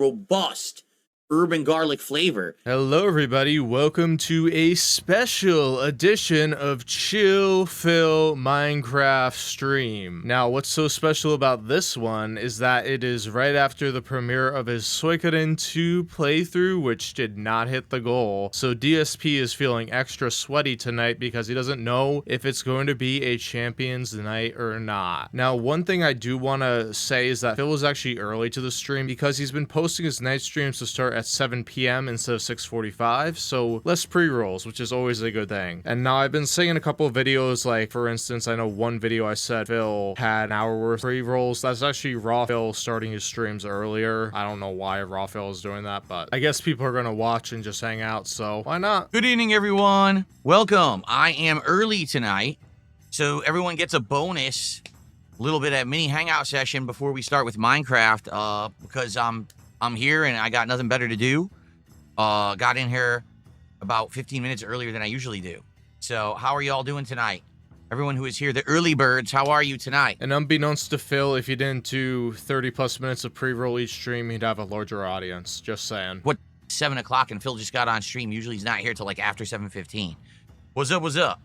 robust urban garlic flavor. Hello everybody, welcome to a special edition of Chill Phil Minecraft stream. Now what's so special about this one is that it is right after the premiere of his Suikoden II playthrough, which did not hit the goal. So DSP is feeling extra sweaty tonight because he doesn't know if it's going to be a Champions Night or not. Now one thing I do want to say is that Phil was actually early to the stream because he's been posting his night streams to start at 7 p.m. instead of 6:45, so less pre-rolls, which is always a good thing. And now I've been saying in a couple of videos, like for instance, I know one video I said Phil had an hour worth of pre-rolls. That's actually Raw Phil starting his streams earlier. I don't know why Raw Phil is doing that, but I guess people are gonna watch and just hang out, so why not? Good evening, everyone. Welcome. I am early tonight, so everyone gets a bonus, a little bit of mini hangout session before we start with Minecraft, because I'm here and I got nothing better to do. Got in here about 15 minutes earlier than I usually do. So how are y'all doing tonight? Everyone who is here, the early birds, how are you tonight? And unbeknownst to Phil, if you didn't do 30 plus minutes of pre-roll each stream, he'd have a larger audience. Just saying. What, 7 o'clock and Phil just got on stream. Usually he's not here till like after 7:15. What's up, what's up?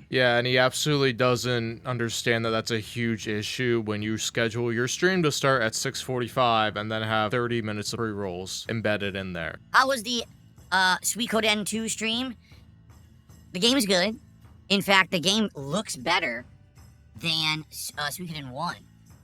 Yeah, and he absolutely doesn't understand that that's a huge issue when you schedule your stream to start at 6:45 and then have 30 minutes of pre-rolls embedded in there. How was the Suikoden II stream? The game is good. In fact, the game looks better than Suikoden 1.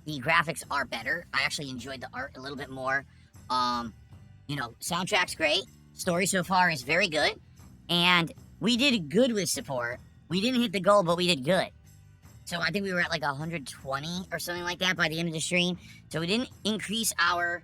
The graphics are better. I actually enjoyed the art a little bit more. Soundtrack's great. Story so far is very good. And we did good with support. We didn't hit the goal, but we did good. So I think we were at like 120 or something like that by the end of the stream. So we didn't increase our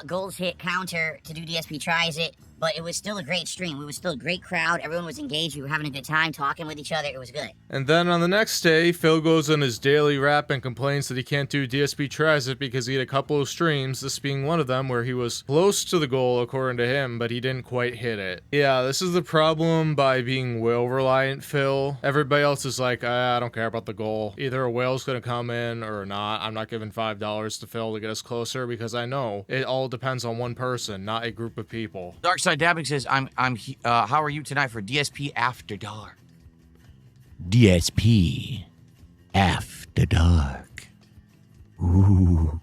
goals hit counter to do DSP Tries It, but it was still a great stream. We were still a great crowd. Everyone was engaged. We were having a good time talking with each other. It was good. And then on the next day, Phil goes on his daily rap and complains that he can't do DSP Tries It because he had a couple of streams, this being one of them, where he was close to the goal according to him, but he didn't quite hit it. Yeah, this is the problem by being whale-reliant, Phil. Everybody else is like, I don't care about the goal. Either a whale's gonna come in or not. I'm not giving $5 to Phil to get us closer because I know it all depends on one person, not a group of people. Darkside Dabbing says, how are you tonight for DSP After Dark? DSP After Dark. Ooh.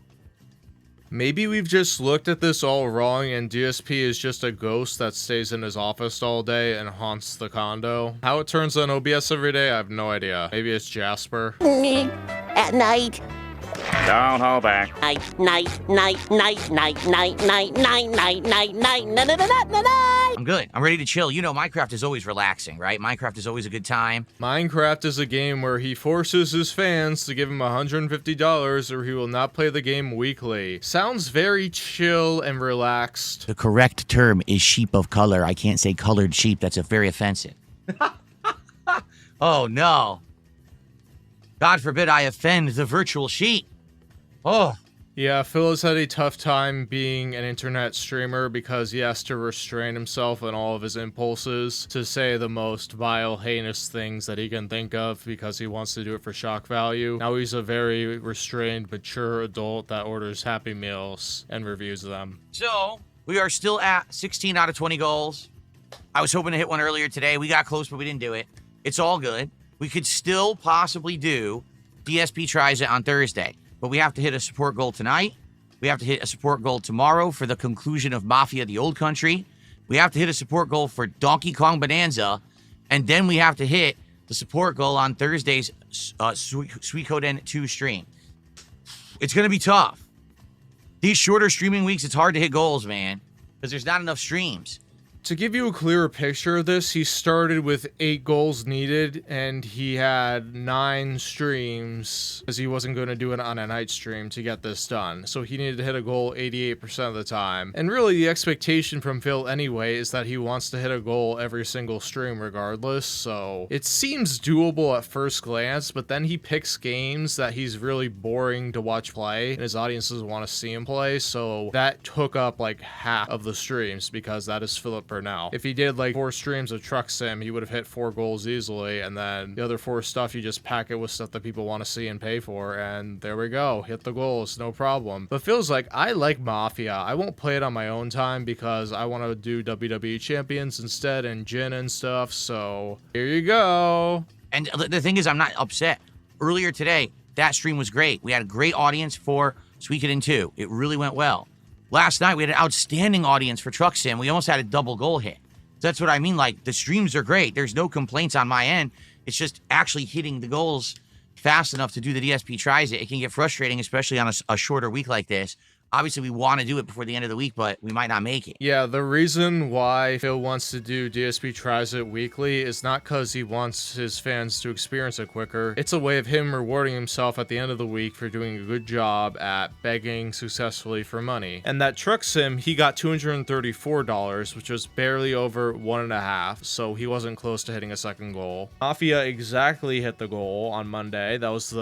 Maybe we've just looked at this all wrong and DSP is just a ghost that stays in his office all day and haunts the condo. How it turns on OBS every day, I have no idea. Maybe it's Jasper. At night. Don't hold back. I'm good. I'm ready to chill. You know, Minecraft is always relaxing, right? Minecraft is always a good time. Minecraft is a game where he forces his fans to give him $150 or he will not play the game weekly. Sounds very chill and relaxed. The correct term is sheep of color. I can't say colored sheep. That's very offensive. Oh, no. God forbid I offend the virtual sheep. Oh. Yeah, Phil has had a tough time being an internet streamer because he has to restrain himself in all of his impulses to say the most vile, heinous things that he can think of because he wants to do it for shock value. Now he's a very restrained, mature adult that orders Happy Meals and reviews them. So, we are still at 16 out of 20 goals. I was hoping to hit one earlier today. We got close, but we didn't do it. It's all good. We could still possibly do DSP Tries It on Thursday, but we have to hit a support goal tonight. We have to hit a support goal tomorrow for the conclusion of Mafia the Old Country. We have to hit a support goal for Donkey Kong Bonanza, and then we have to hit the support goal on Thursday's Suikoden II stream. It's going to be tough. These shorter streaming weeks, it's hard to hit goals, man, because there's not enough streams. To give you a clearer picture of this, he started with 8 goals needed, and he had 9 streams, because he wasn't going to do it on a night stream to get this done. So he needed to hit a goal 88% of the time. And really, the expectation from Phil anyway is that he wants to hit a goal every single stream regardless, so it seems doable at first glance, but then he picks games that he's really boring to watch play, and his audiences want to see him play, so that took up like half of the streams, because that is Philip per now. If he did like 4 streams of Truck Sim, he would have hit 4 goals easily, and then the other 4 stuff, you just pack it with stuff that people want to see and pay for, and there we go. Hit the goals, no problem. But feels like I like Mafia. I won't play it on my own time because I want to do WWE Champions instead and Jin and stuff, so here you go. And the thing is, I'm not upset. Earlier today, that stream was great. We had a great audience for Suikoden II. It really went well. Last night, we had an outstanding audience for Truck Sim. We almost had a double goal hit. That's what I mean. Like, the streams are great. There's no complaints on my end. It's just actually hitting the goals fast enough to do the DSP Tries It. It can get frustrating, especially on a shorter week like this. Obviously, we want to do it before the end of the week, but we might not make it. Yeah, the reason why Phil wants to do DSP Tries It weekly is not because he wants his fans to experience it quicker. It's a way of him rewarding himself at the end of the week for doing a good job at begging successfully for money. And that Truck Sim, he got $234, which was barely over 1.5, so he wasn't close to hitting a second goal. Mafia exactly hit the goal on Monday. That was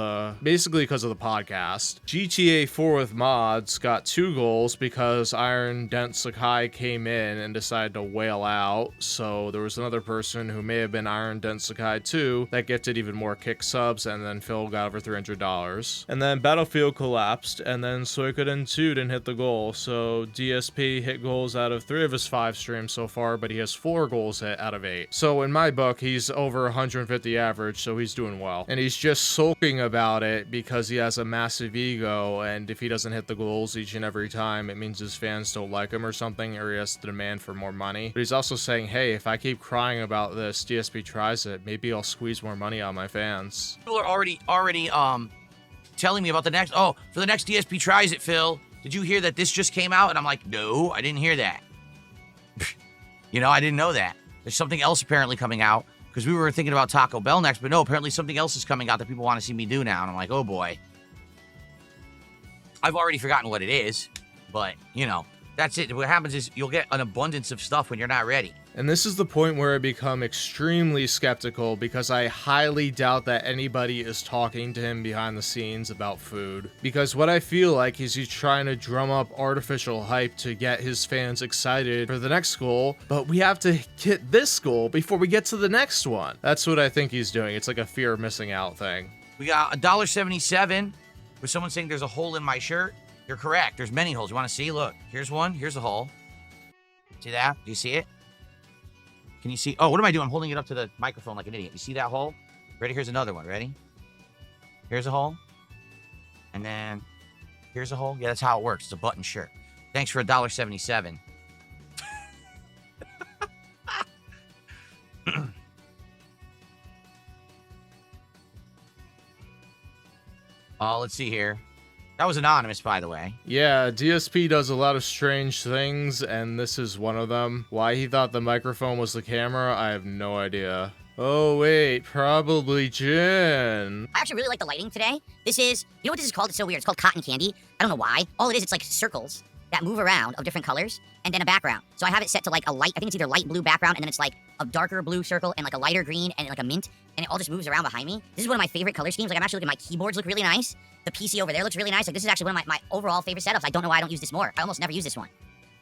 basically because of the podcast. GTA 4 with mods got 2 goals because Iron Dent Sakai came in and decided to whale out, so there was another person who may have been Iron Dent Sakai 2 that gifted even more kick subs, and then Phil got over $300. And then Battlefield collapsed, and then Suikoden 2 didn't hit the goal, so DSP hit goals out of 3 of his 5 streams so far, but he has 4 goals hit out of 8. So in my book, he's over 150 average, so he's doing well. And he's just sulking about it because he has a massive ego, and if he doesn't hit the goals each and every time, it means his fans don't like him or something, or he has to demand for more money. But he's also saying, hey, if I keep crying about this, DSP Tries It, maybe I'll squeeze more money out of my fans. People are already telling me about the next, for the next DSP Tries It, Phil, did you hear that this just came out? And I'm like, no, I didn't hear that. I didn't know that. There's something else apparently coming out, because we were thinking about Taco Bell next, but no, apparently something else is coming out that people want to see me do now. And I'm like, oh boy. I've already forgotten what it is, but, that's it. What happens is you'll get an abundance of stuff when you're not ready. And this is the point where I become extremely skeptical because I highly doubt that anybody is talking to him behind the scenes about food. Because what I feel like is he's trying to drum up artificial hype to get his fans excited for the next goal, but we have to hit this goal before we get to the next one. That's what I think he's doing. It's like a fear of missing out thing. We got $1.77 with someone saying there's a hole in my shirt. You're correct. There's many holes. You want to see? Look, here's one. Here's a hole. See that? Do you see it? Can you see? Oh, what am I doing? I'm holding it up to the microphone like an idiot. You see that hole? Ready? Here's another one. Ready? Here's a hole. And then here's a hole. Yeah, that's how it works. It's a button shirt. Thanks for $1.77. Let's see here. That was anonymous, by the way. Yeah, DSP does a lot of strange things, and this is one of them. Why he thought the microphone was the camera, I have no idea. Oh, wait, probably Jin. I actually really like the lighting today. This is, you know what this is called? It's so weird. It's called cotton candy. I don't know why. All it is, it's like circles that move around of different colors, and then a background. So I have it set to like a light, I think it's either light blue background, and then it's like a darker blue circle, and like a lighter green, and like a mint, and it all just moves around behind me. This is one of my favorite color schemes. Like, I'm actually looking, my keyboards look really nice. The PC over there looks really nice. Like, this is actually one of my overall favorite setups. I don't know why I don't use this more. I almost never use this one.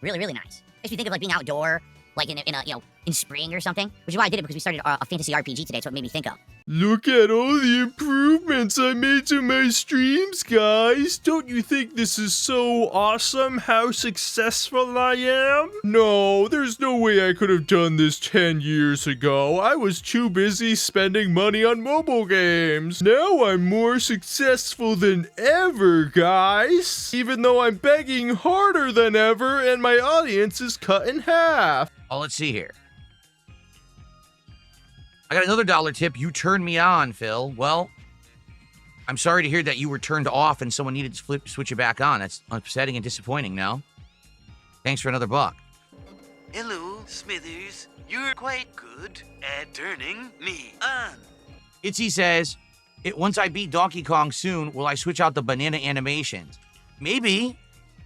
Really, really nice. Makes me think of like being outdoor, like in spring or something, which is why I did it, because we started a fantasy RPG today, so it made me think of. Look at all the improvements I made to my streams, guys. Don't you think this is so awesome how successful I am? No, there's no way I could have done this 10 years ago. I was too busy spending money on mobile games. Now I'm more successful than ever, guys. Even though I'm begging harder than ever and my audience is cut in half. Let's see here. I got another dollar tip. You turned me on, Phil. Well, I'm sorry to hear that you were turned off and someone needed to switch it back on. That's upsetting and disappointing, no? Thanks for another buck. Hello, Smithers. You're quite good at turning me on. Itzy says, once I beat Donkey Kong soon, will I switch out the banana animations? Maybe.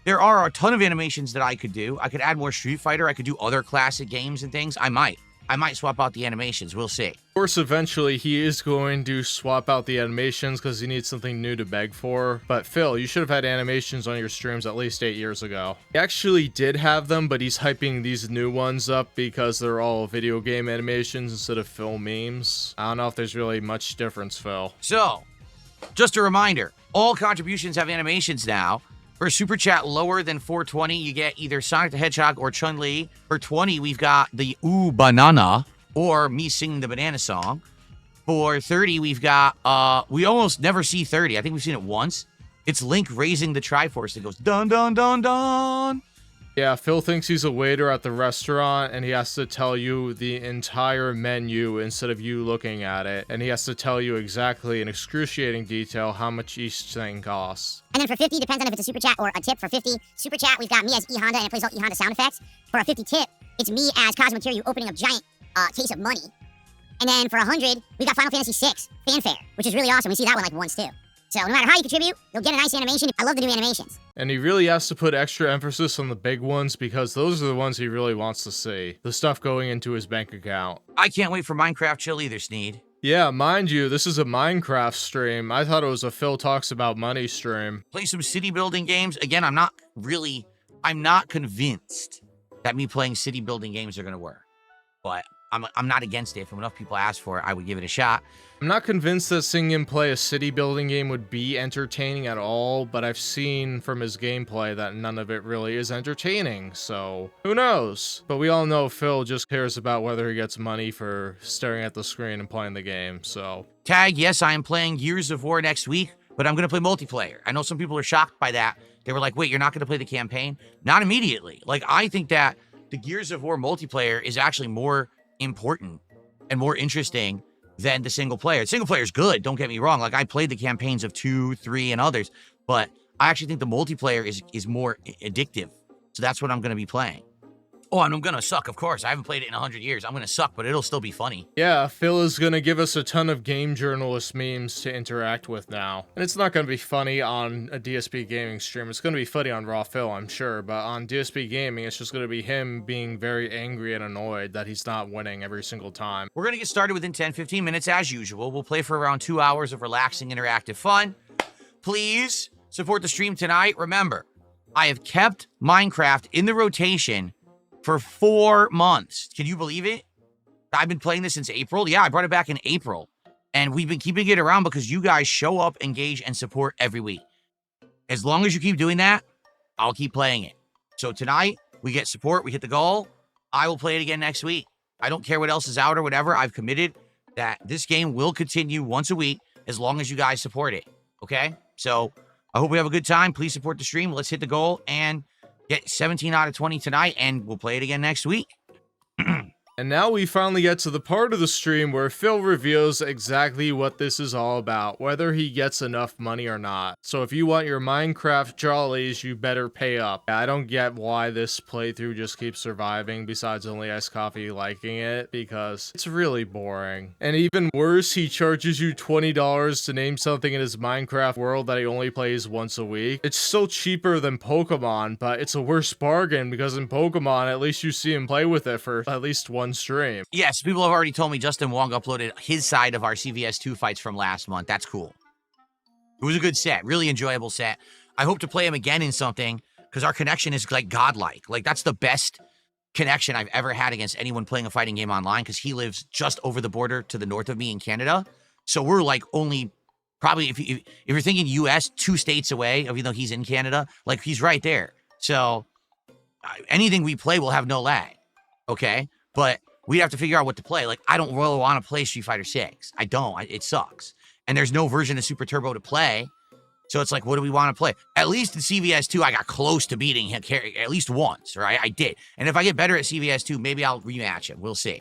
There are a ton of animations that I could do. I could add more Street Fighter. I could do other classic games and things. I might. I might swap out the animations. We'll see. Of course, eventually he is going to swap out the animations because he needs something new to beg for. But Phil, you should have had animations on your streams at least 8 years ago. He actually did have them, but he's hyping these new ones up because they're all video game animations instead of Phil memes. I don't know if there's really much difference, Phil. So, just a reminder, all contributions have animations now. For a super chat lower than 420, you get either Sonic the Hedgehog or Chun-Li. For 20, we've got the Ooh Banana, or me singing the banana song. For 30, we've got, we almost never see 30. I think we've seen it once. It's Link raising the Triforce that goes dun dun dun dun. Yeah, Phil thinks he's a waiter at the restaurant and he has to tell you the entire menu instead of you looking at it. And he has to tell you exactly in excruciating detail how much each thing costs. And then for 50, depends on if it's a super chat or a tip. For 50 super chat, we've got me as E Honda and it plays all E Honda sound effects. For a 50 tip, it's me as Cosmo Kiryu opening a giant case of money. And then for 100, we got Final Fantasy VI fanfare, which is really awesome. We see that one like once too. So no matter how you contribute, you'll get a nice animation. I love the new animations. And he really has to put extra emphasis on the big ones because those are the ones he really wants to see. The stuff going into his bank account. I can't wait for Minecraft Chill either, Sneed. Yeah, mind you, this is a Minecraft stream. I thought it was a Phil Talks About Money stream. Play some city building games. Again, I'm not convinced that me playing city building games are going to work. But I'm not against it. If enough people ask for it, I would give it a shot. I'm not convinced that seeing him play a city building game would be entertaining at all, but I've seen from his gameplay that none of it really is entertaining, so who knows? But we all know Phil just cares about whether he gets money for staring at the screen and playing the game, so. Tag, yes, I am playing Gears of War next week, but I'm going to play multiplayer. I know some people are shocked by that. They were like, wait, you're not going to play the campaign? Not immediately. Like, I think that the Gears of War multiplayer is actually more important and more interesting than the single player. The single player is good, don't get me wrong. Like, I played the campaigns of 2, 3, and others, but I actually think the multiplayer is more addictive. So that's what I'm going to be playing. Oh, and I'm going to suck, of course. I haven't played it in 100 years. I'm going to suck, but it'll still be funny. Yeah, Phil is going to give us a ton of game journalist memes to interact with now. And it's not going to be funny on a DSP Gaming stream. It's going to be funny on Raw Phil, I'm sure. But on DSP Gaming, it's just going to be him being very angry and annoyed that he's not winning every single time. We're going to get started within 10-15 minutes as usual. We'll play for around 2 hours of relaxing, interactive fun. Please support the stream tonight. Remember, I have kept Minecraft in the rotation for 4 months. Can you believe it? I've been playing this since April. Yeah, I brought it back in April. And we've been keeping it around because you guys show up, engage, and support every week. As long as you keep doing that, I'll keep playing it. So tonight, we get support, we hit the goal. I will play it again next week. I don't care what else is out or whatever. I've committed that this game will continue once a week as long as you guys support it. Okay? So I hope we have a good time. Please support the stream. Let's hit the goal and get 17 out of 20 tonight, and we'll play it again next week. And now we finally get to the part of the stream where Phil reveals exactly what this is all about, whether he gets enough money or not. So if you want your Minecraft jollies, you better pay up. I don't get why this playthrough just keeps surviving, besides only Iced Coffee liking it, because it's really boring. And even worse, he charges you $20 to name something in his Minecraft world that he only plays once a week. It's still cheaper than Pokemon, but it's a worse bargain because in Pokemon, at least you see him play with it for at least one stream. Yes, people have already told me Justin Wong uploaded his side of our CVS2 fights from last month. That's cool. It was a good set, really enjoyable set. I hope to play him again in something because our connection is like godlike. Like, that's the best connection I've ever had against anyone playing a fighting game online because he lives just over the border to the north of me in Canada. So we're like only probably, if you're thinking US, 2 states away, even though he's in Canada, like he's right there. So anything we play will have no lag. Okay? But we have to figure out what to play. Like, I don't really want to play Street Fighter 6. I don't. It sucks. And there's no version of Super Turbo to play. So it's like, what do we want to play? At least in CVS2, I got close to beating him at least once, right? I did. And if I get better at CVS2, maybe I'll rematch him. We'll see.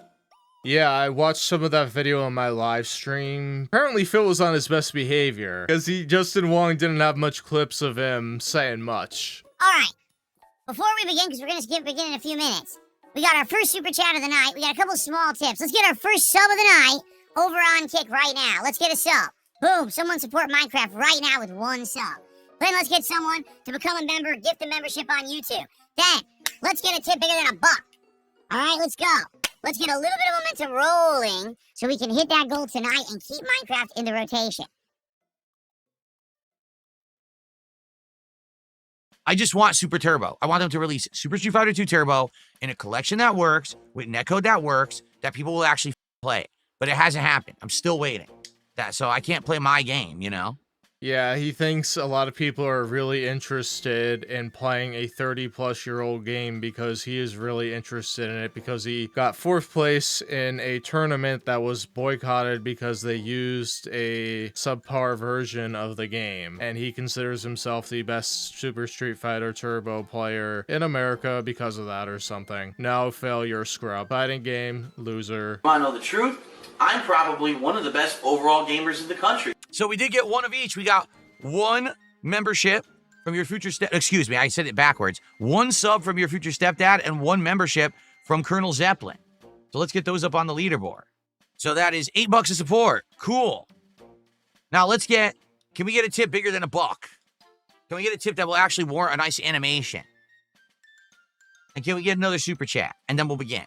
Yeah, I watched some of that video on my live stream. Apparently Phil was on his best behavior, because Justin Wong didn't have much clips of him saying much. Alright, before we begin, because we're going to begin in a few minutes, we got our first super chat of the night. We got a couple small tips. Let's get our first sub of the night over on Kick right now. Let's get a sub. Boom, someone support Minecraft right now with 1 sub. Then let's get someone to become a member, gift a membership on YouTube. Then, let's get a tip bigger than $1. Alright, let's go. Let's get a little bit of momentum rolling so we can hit that goal tonight and keep Minecraft in the rotation. I just want Super Turbo. I want them to release Super Street Fighter 2 Turbo in a collection that works, with netcode that works, that people will actually play. But it hasn't happened. I'm still waiting. So I can't play my game, you know? Yeah, he thinks a lot of people are really interested in playing a 30-plus-year-old game because he is really interested in it, because he got 4th place in a tournament that was boycotted because they used a subpar version of the game, and he considers himself the best Super Street Fighter Turbo player in America because of that or something. No, Phil, you're a scrub. Fighting game, loser. Want to know the truth? I'm probably one of the best overall gamers in the country. So we did get one of each. We got one membership from your future step. Excuse me, I said it backwards. One sub from your future stepdad and one membership from Colonel Zeppelin. So let's get those up on the leaderboard. So that is $8 of support. Cool. Now can we get a tip bigger than $1? Can we get a tip that will actually warrant a nice animation? And can we get another super chat? And then we'll begin.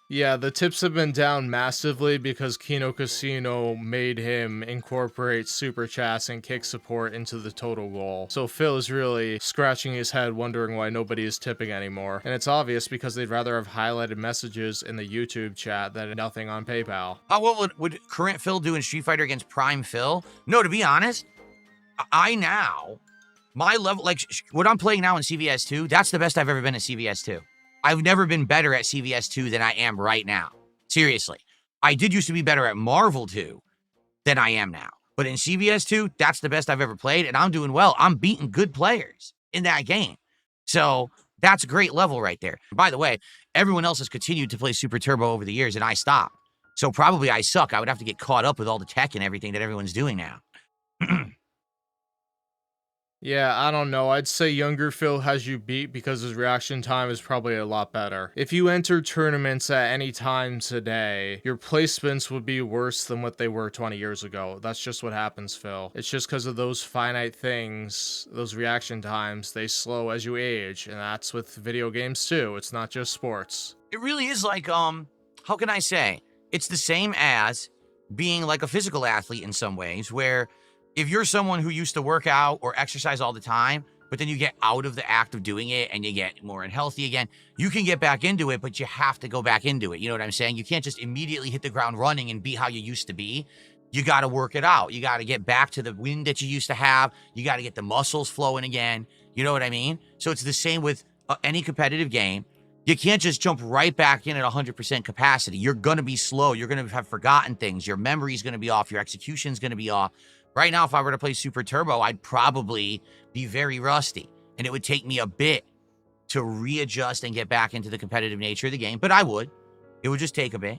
Yeah, the tips have been down massively because Kino Casino made him incorporate super chats and kick support into the total goal. So Phil is really scratching his head wondering why nobody is tipping anymore. And it's obvious because they'd rather have highlighted messages in the YouTube chat than nothing on PayPal. How well would current Phil do in Street Fighter against Prime Phil? No, to be honest, my level, like what I'm playing now in CVS 2, that's the best I've ever been at CVS 2. I've never been better at CVS 2 than I am right now. Seriously. I did used to be better at Marvel 2 than I am now. But in CVS 2, that's the best I've ever played, and I'm doing well. I'm beating good players in that game. So that's a great level right there. By the way, everyone else has continued to play Super Turbo over the years, and I stopped. So probably I suck. I would have to get caught up with all the tech and everything that everyone's doing now. Yeah, I don't know. I'd say younger Phil has you beat because his reaction time is probably a lot better. If you enter tournaments at any time today, your placements would be worse than what they were 20 years ago. That's just what happens, Phil. It's just because of those finite things, those reaction times, they slow as you age, and that's with video games too. It's not just sports. It really is like, how can I say? It's the same as being like a physical athlete in some ways, where if you're someone who used to work out or exercise all the time, but then you get out of the act of doing it and you get more unhealthy again, you can get back into it, but you have to go back into it. You know what I'm saying? You can't just immediately hit the ground running and be how you used to be. You got to work it out. You got to get back to the wind that you used to have. You got to get the muscles flowing again. You know what I mean? So it's the same with any competitive game. You can't just jump right back in at 100% capacity. You're going to be slow. You're going to have forgotten things. Your memory's going to be off. Your execution's going to be off. Right now, if I were to play Super Turbo, I'd probably be very rusty, and it would take me a bit to readjust and get back into the competitive nature of the game, but I would. It would just take a bit.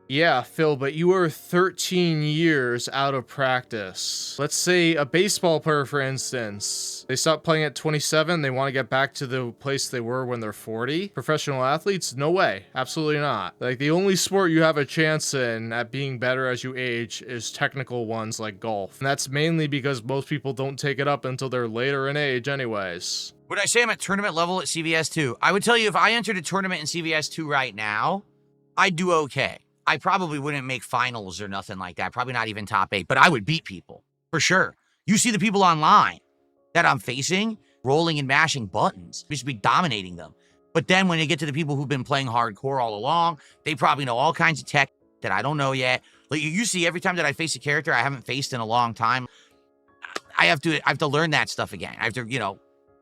Yeah, Phil, but you were 13 years out of practice. Let's say a baseball player, for instance, they stop playing at 27, they want to get back to the place they were when they're 40. Professional athletes? No way. Absolutely not. Like, the only sport you have a chance in at being better as you age is technical ones like golf. And that's mainly because most people don't take it up until they're later in age anyways. Would I say I'm at tournament level at CVS 2? I would tell you if I entered a tournament in CVS 2 right now, I'd do okay. I probably wouldn't make finals or nothing like that. Probably not even top 8, but I would beat people for sure. You see the people online that I'm facing rolling and mashing buttons. We should be dominating them. But then when you get to the people who've been playing hardcore all along, they probably know all kinds of tech that I don't know yet. Like you see every time that I face a character I haven't faced in a long time, I have to learn that stuff again. I have to,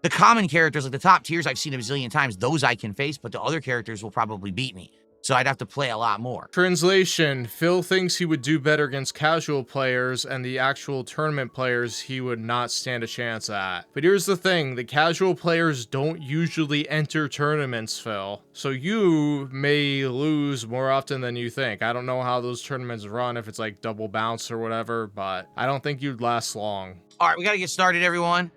the common characters, like the top tiers I've seen a bazillion times, those I can face, but the other characters will probably beat me. So I'd have to play a lot more. Translation, Phil thinks he would do better against casual players, and the actual tournament players he would not stand a chance at. But here's the thing, the casual players don't usually enter tournaments, Phil. So you may lose more often than you think. I don't know how those tournaments run, if it's like double bounce or whatever, but I don't think you'd last long. All right, we got to get started, everyone.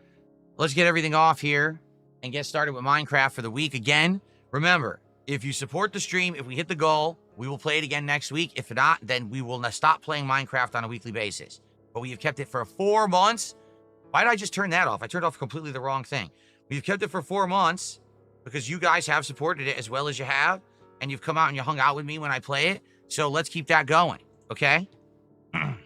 Let's get everything off here and get started with Minecraft for the week. Again, remember, if you support the stream, if we hit the goal, we will play it again next week. If not, then we will stop playing Minecraft on a weekly basis. But we have kept it for 4 months. Why did I just turn that off? I turned off completely the wrong thing. We've kept it for 4 months because you guys have supported it as well as you have. and you've come out and you hung out with me when I play it. So let's keep that going, okay?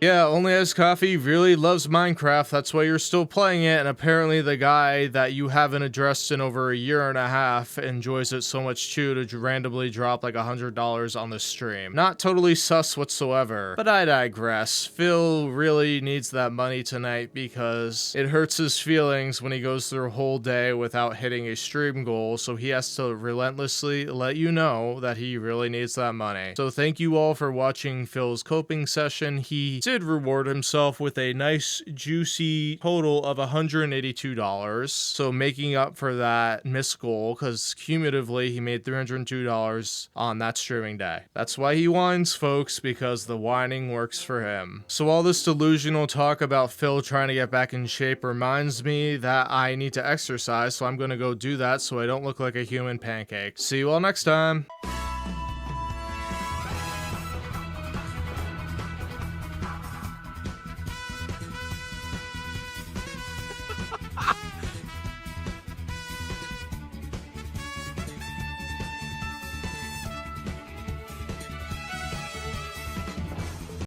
Yeah, Only Ice Coffee really loves Minecraft. That's why you're still playing it. And apparently the guy that you haven't addressed in over a year and a half enjoys it so much too to randomly drop like $100 on the stream. Not totally sus whatsoever. But I digress. Phil really needs that money tonight because it hurts his feelings when he goes through a whole day without hitting a stream goal. So he has to relentlessly let you know that he really needs that money. So thank you all for watching Phil's coping session. He did reward himself with a nice juicy total of $182, so making up for that missed goal, because cumulatively he made $302 on that streaming day. That's why he whines, folks, because the whining works for him. So all this delusional talk about Phil trying to get back in shape reminds me that I need to exercise, so I'm gonna go do that so I don't look like a human pancake. See you all next time.